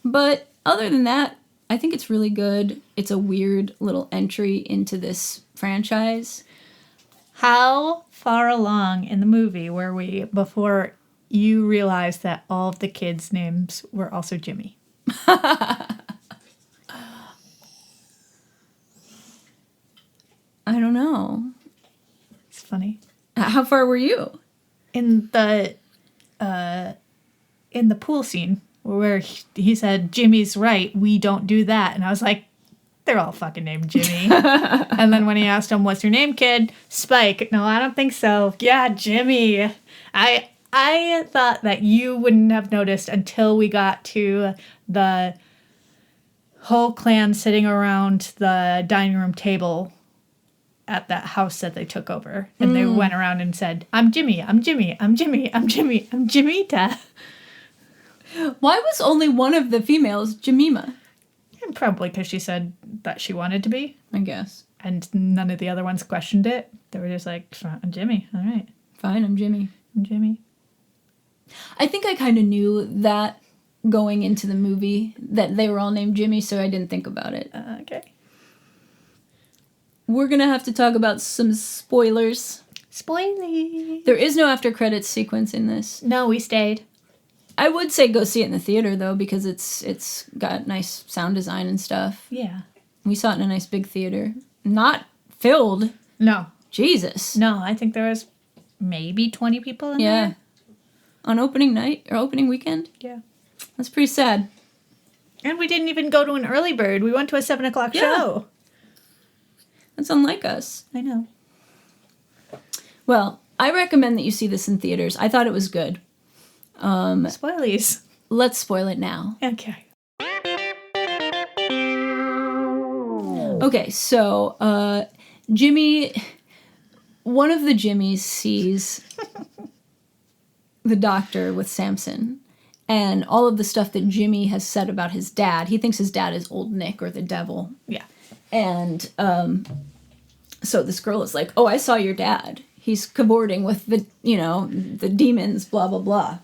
But other than that, I think it's really good. It's a weird little entry into this franchise. How far along in the movie were we before you realized that all of the kids' names were also Jimmy? I don't know. It's funny. How far were you? In the pool scene where he said, Jimmy's right, we don't do that. And I was like, they're all fucking named Jimmy. And then when he asked him, what's your name, kid? Spike. No, I don't think so. Yeah, Jimmy. I thought that you wouldn't have noticed until we got to the whole clan sitting around the dining room table at that house that they took over. And they went around and said, I'm Jimmy, I'm Jimmy, I'm Jimmy, I'm Jimmy, I'm Jimmita. Why was only one of the females Jemima? And probably because she said that she wanted to be. I guess. And none of the other ones questioned it. They were just like, I'm Jimmy, all right. Fine, I'm Jimmy. I'm Jimmy. I think I kind of knew that going into the movie, that they were all named Jimmy, so I didn't think about it. Okay. We're going to have to talk about some spoilers. Spoily. There is no after credits sequence in this. No, we stayed. I would say go see it in the theater, though, because it's got nice sound design and stuff. Yeah. We saw it in a nice big theater. Not filled. No. Jesus. No, I think there was maybe 20 people in there. On opening night, or opening weekend? Yeah. That's pretty sad. And we didn't even go to an early bird. We went to a 7 o'clock show. That's unlike us. I know. Well, I recommend that you see this in theaters. I thought it was good. Spoilies. Let's spoil it now. Okay. Okay, so Jimmy, one of the Jimmys sees the doctor with Samson, and all of the stuff that Jimmy has said about his dad. He thinks his dad is Old Nick or the devil. Yeah. And so this girl is like, oh, I saw your dad. He's cavorting with the demons, blah, blah, blah.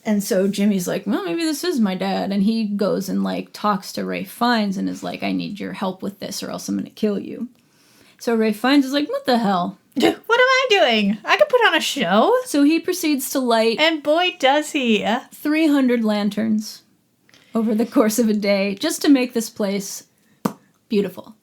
And so Jimmy's like, well, maybe this is my dad. And he goes and, like, talks to Ray Fiennes and is like, I need your help with this or else I'm going to kill you. So Ray Fiennes is like, what the hell? What am I doing? I could put on a show. So he proceeds to light And boy, does he. 300 lanterns over the course of a day just to make this place beautiful.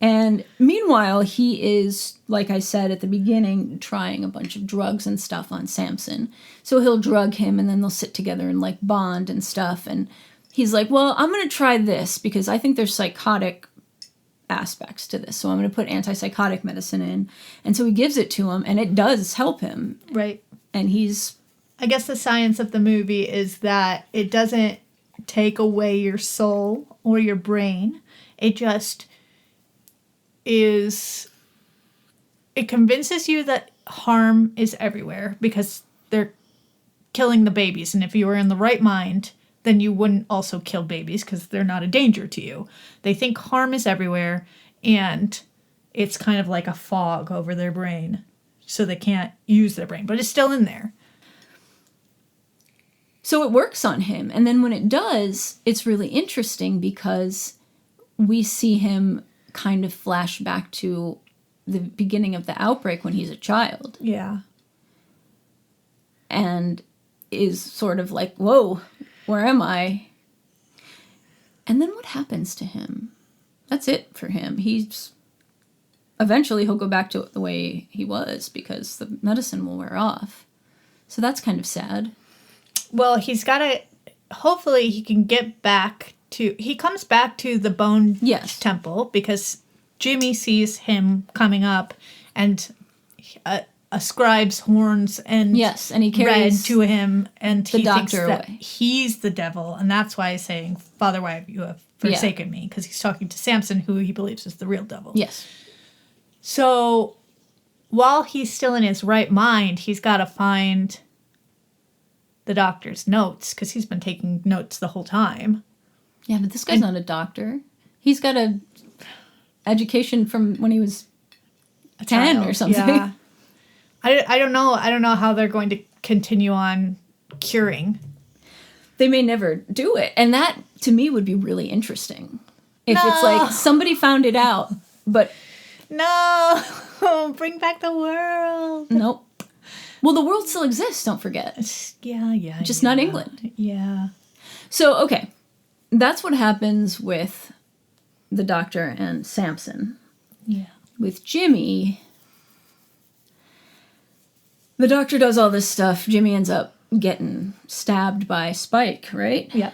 And meanwhile, he is, like I said at the beginning, trying a bunch of drugs and stuff on Samson. So he'll drug him and then they'll sit together and like bond and stuff. And he's like, well, I'm going to try this because I think there's psychotic aspects to this. So I'm going to put antipsychotic medicine in. And so he gives it to him and it does help him. Right. And he's... I guess the science of the movie is that it doesn't take away your soul or your brain. It just is... It convinces you that harm is everywhere because they're killing the babies. And if you were in the right mind, then you wouldn't also kill babies because they're not a danger to you. They think harm is everywhere. and it's kind of like a fog over their brain, so they can't use their brain, but it's still in there. So it works on him. And then when it does, it's really interesting because we see him kind of flash back to the beginning of the outbreak when he's a child. Yeah. And is sort of like, whoa, where am I? And then what happens to him? That's it for him. Eventually he'll go back to the way he was because the medicine will wear off. So that's kind of sad. Well, he's got to, hopefully he can get back to, he comes back to the bone temple because Jimmy sees him coming up and ascribes horns and he carries red to him, and the he doctor thinks that away. He's the devil, and that's why he's saying, "Father, why have you have forsaken me?" Because he's talking to Samson, who he believes is the real devil. Yes. So while he's still in his right mind, he's got to find the doctor's notes because he's been taking notes the whole time. Yeah, but this guy's not a doctor. He's got a education from when he was 10 or something. Yeah. I don't know. I don't know how they're going to continue on curing. They may never do it. And that, to me, would be really interesting. If it's like somebody found it out, but... No! Bring back the world! Nope. Well, the world still exists, don't forget. Yeah. Just not England. Yeah. So, okay. That's what happens with the doctor and Samson. Yeah. With Jimmy... The doctor does all this stuff. Jimmy ends up getting stabbed by Spike, right? Yeah.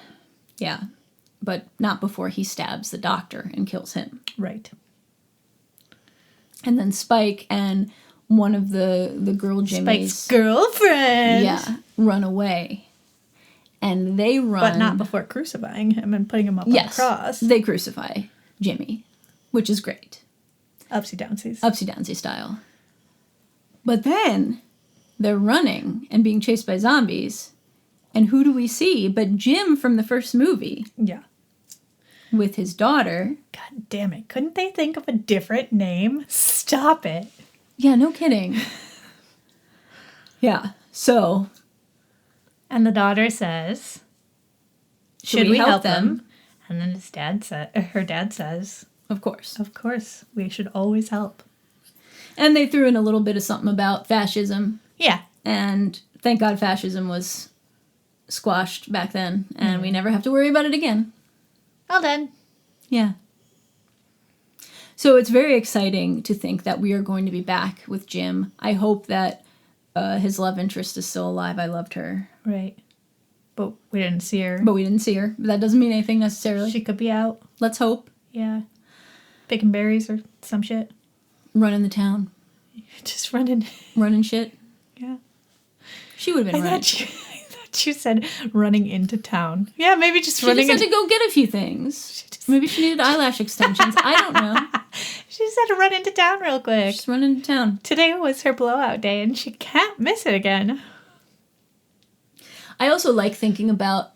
Yeah. But not before he stabs the doctor and kills him. Right. And then Spike and one of the girl Jimmys... Spike's girlfriend! Yeah, run away. And they run... But not before crucifying him and putting him up on the cross. They crucify Jimmy, which is great. Upsy-downsies. Upsy-downsy style. But then... They're running and being chased by zombies. And who do we see but Jim from the first movie? Yeah. With his daughter. God damn it. Couldn't they think of a different name? Stop it. Yeah, no kidding. Yeah, so. And the daughter says, should we help them? And then her dad says, of course. Of course. We should always help. And they threw in a little bit of something about fascism. Yeah. And thank God fascism was squashed back then. And we never have to worry about it again. Well done. Yeah. So it's very exciting to think that we are going to be back with Jim. I hope that his love interest is still alive. I loved her. Right. But we didn't see her. But that doesn't mean anything necessarily. She could be out. Let's hope. Yeah. Picking berries or some shit. Running the town. Just running. Running shit. Yeah. She would have been running. I thought you said running into town. Yeah, maybe just running. She just had to go get a few things. Maybe she needed eyelash extensions. I don't know. She just had to run into town real quick. Just run into town. Today was her blowout day, and she can't miss it again. I also like thinking about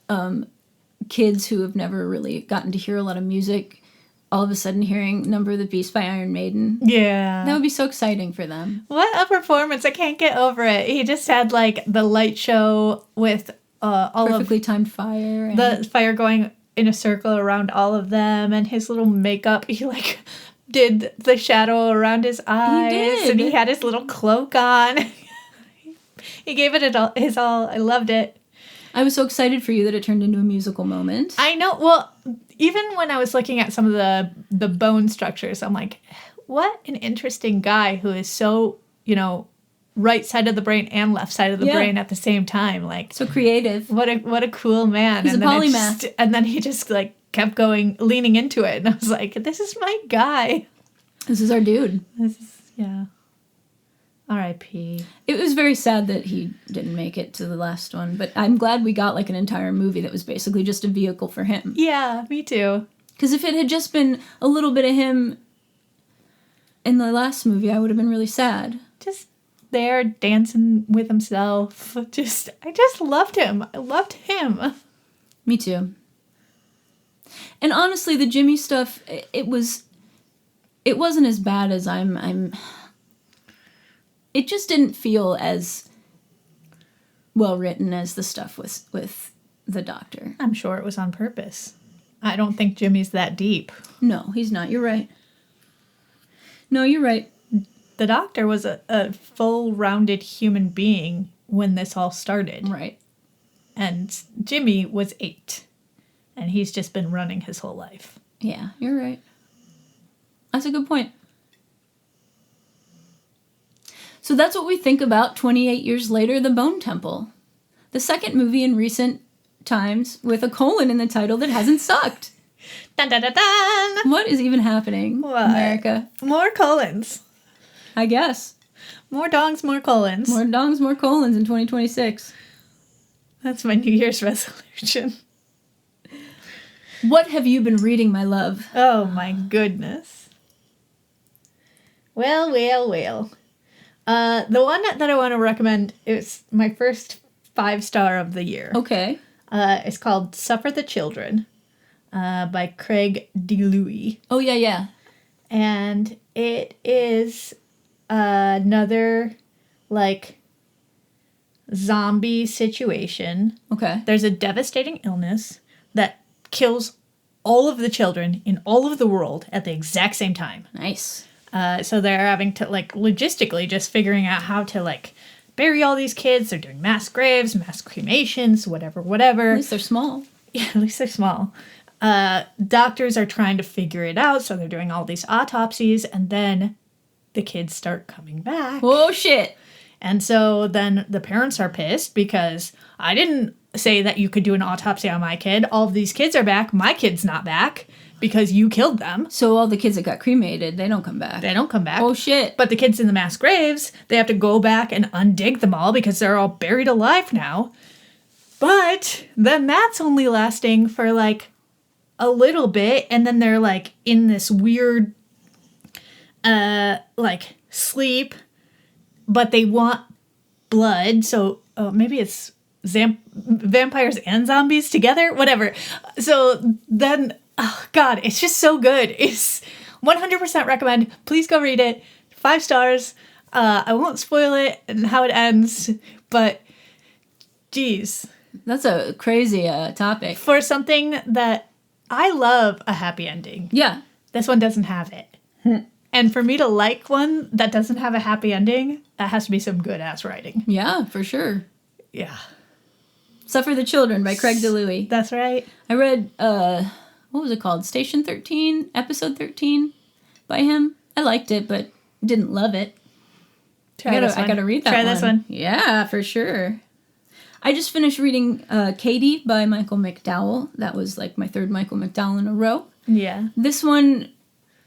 kids who have never really gotten to hear a lot of music, all of a sudden hearing Number of the Beast by Iron Maiden. Yeah. That would be so exciting for them. What a performance. I can't get over it. He just had, like, the light show with all Perfectly timed fire. And the fire going in a circle around all of them, and his little makeup. He, like, did the shadow around his eyes. He did. And he had his little cloak on. He gave it his all. I loved it. I was so excited for you that it turned into a musical moment. I know. Well, even when I was looking at some of the bone structures, I'm like, what an interesting guy who is so, right side of the brain and left side of the brain at the same time. Like, so creative. What a cool man. He's a polymath. And then he just like kept leaning into it. And I was like, this is my guy. This is our dude. Yeah. R.I.P. It was very sad that he didn't make it to the last one, but I'm glad we got like an entire movie that was basically just a vehicle for him. Yeah, me too. Because if it had just been a little bit of him in the last movie, I would have been really sad. Just there dancing with himself. I just loved him. I loved him. Me too. And honestly, the Jimmy stuff, it was it wasn't as bad as it just didn't feel as well written as the stuff with the Doctor. I'm sure it was on purpose. I don't think Jimmy's that deep. No, he's not. You're right. No, you're right. The Doctor was a full-rounded human being when this all started. Right. And Jimmy was 8. And he's just been running his whole life. Yeah, you're right. That's a good point. So that's what we think about 28 years later, The Bone Temple. The second movie in recent times with a colon in the title that hasn't sucked. Dun dun dun dun! What is even happening, What? America? More colons. I guess. More dongs, more colons. More dongs, more colons in 2026. That's my New Year's resolution. What have you been reading, my love? Oh my goodness. Well. The one that I want to recommend is my first 5-star of the year. Okay. It's called Suffer the Children by Craig DeLuey. Oh, yeah. And it is another, like, zombie situation. Okay. There's a devastating illness that kills all of the children in all of the world at the exact same time. Nice. So they're having to, like, logistically just figuring out how to, like, bury all these kids. They're doing mass graves, mass cremations, whatever. At least they're small. Yeah, at least they're small. Doctors are trying to figure it out, so they're doing all these autopsies, and then the kids start coming back. Oh, shit. And so then the parents are pissed because I didn't say that you could do an autopsy on my kid. All of these kids are back. My kid's not back because you killed them. So all the kids that got cremated, they don't come back. They don't come back. Oh, shit. But the kids in the mass graves, they have to go back and undig them all because they're all buried alive now. But then that's only lasting for, like, a little bit. And then they're, like, in this weird, like, sleep. But they want blood. So maybe it's vampires and zombies together? Whatever. So then, oh, God, it's just so good. It's 100% recommend. Please go read it. 5 stars. I won't spoil it and how it ends, but geez. That's a crazy topic. For something that I love a happy ending. Yeah. This one doesn't have it. And for me to like one that doesn't have a happy ending, that has to be some good-ass writing. Yeah, for sure. Yeah. Suffer the Children by Craig DeLuey. That's right. I read, what was it called? Station 13, Episode 13 by him. I liked it, but didn't love it. I gotta read that one. Try this one. Yeah, for sure. I just finished reading Katie by Michael McDowell. That was like my 3rd Michael McDowell in a row. Yeah. This one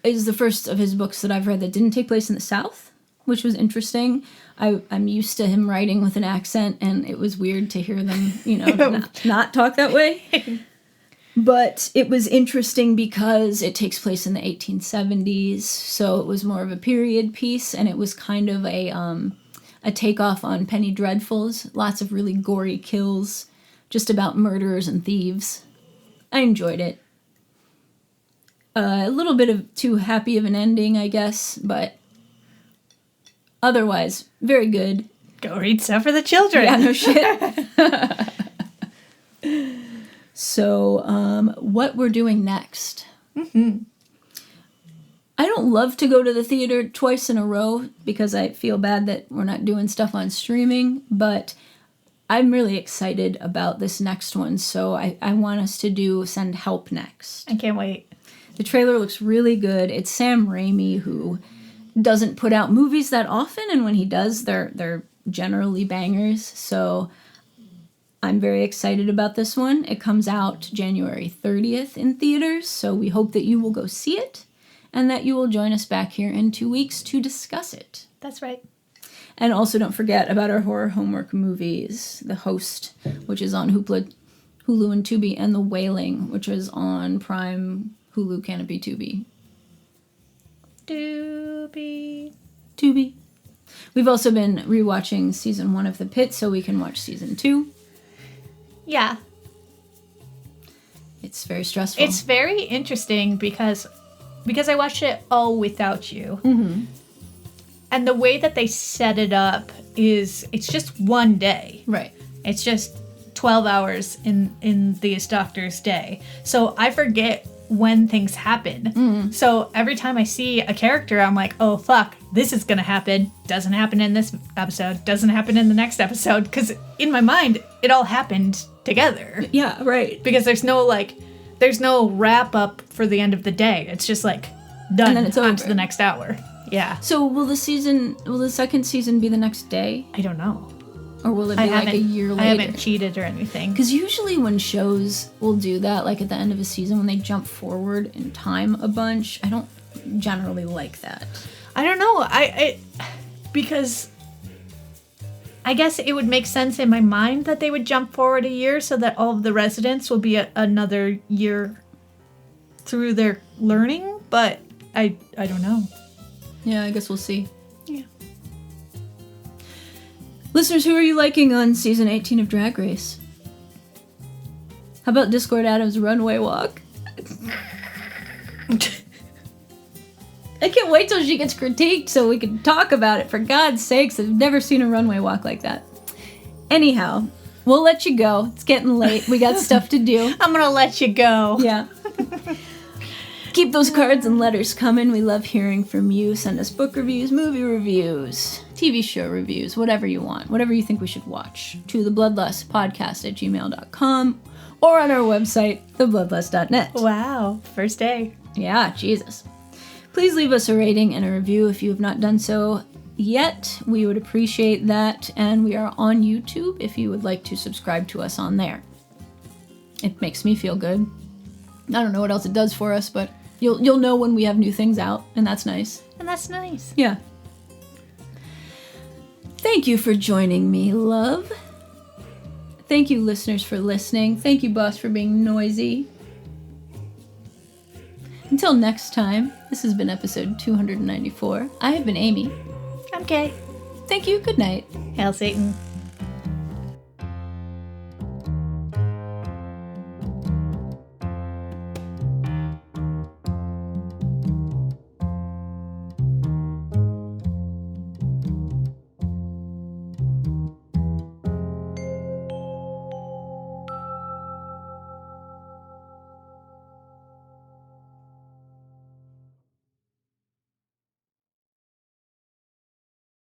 is the first of his books that I've read that didn't take place in the South, which was interesting. I'm used to him writing with an accent, and it was weird to hear them, not talk that way. But it was interesting because it takes place in the 1870s, so it was more of a period piece, and it was kind of a takeoff on Penny Dreadfuls. Lots of really gory kills, just about murderers and thieves. I enjoyed it. A little bit of too happy of an ending, I guess, but otherwise, very good. Go read Suffer the Children. Yeah, no shit. So, what we're doing next. Mm-hmm. I don't love to go to the theater twice in a row because I feel bad that we're not doing stuff on streaming, but I'm really excited about this next one, so I want us to do Send Help next. I can't wait. The trailer looks really good. It's Sam Raimi, who doesn't put out movies that often, and when he does, they're generally bangers. So I'm very excited about this one. It comes out January 30th in theaters, so we hope that you will go see it, and that you will join us back here in 2 weeks to discuss it. That's right. And also don't forget about our horror homework movies, The Host, which is on Hulu and Tubi, and The Wailing, which is on Prime, Hulu, Canopy, Tubi. We've also been rewatching season 1 of The Pit so we can watch season 2. Yeah. It's very stressful. It's very interesting because because I watched it all without you. Mm-hmm. And the way that they set it up is it's just one day. Right. It's just 12 hours in this doctor's day. So I forget when things happen. So every time I see a character, I'm like, oh, fuck, this is going to happen. Doesn't happen in this episode. Doesn't happen in the next episode. Because in my mind, it all happened together. Yeah, right. Because there's no wrap up for the end of the day. It's just like done. And then it's on to over. the next hour. Yeah. So will the second season be the next day? I don't know. Or will it be like a year later? I haven't cheated or anything. Because usually when shows will do that, like at the end of a season, when they jump forward in time a bunch, I don't generally like that. I don't know. Because I guess it would make sense in my mind that they would jump forward a year so that all of the residents will be another year through their learning, but I don't know. Yeah, I guess we'll see. Yeah. Listeners, who are you liking on season 18 of Drag Race? How about Discord Adams' runway walk? I can't wait till she gets critiqued so we can talk about it. For God's sakes, I've never seen a runway walk like that. Anyhow, we'll let you go. It's getting late. We got stuff to do. I'm gonna let you go. Yeah. Keep those cards and letters coming. We love hearing from you. Send us book reviews, movie reviews, TV show reviews, whatever you want, whatever you think we should watch, to thebloodlustpodcast@gmail.com or on our website, thebloodlust.net. Wow. First day. Yeah, Jesus. Please leave us a rating and a review if you have not done so yet. We would appreciate that, and we are on YouTube if you would like to subscribe to us on there. It makes me feel good. I don't know what else it does for us, but you'll know when we have new things out, and that's nice. And that's nice. Yeah. Thank you for joining me, love. Thank you, listeners, for listening. Thank you, boss, for being noisy. Until next time, this has been episode 294. I have been Amy. I'm Kay. Thank you. Good night. Hail Satan.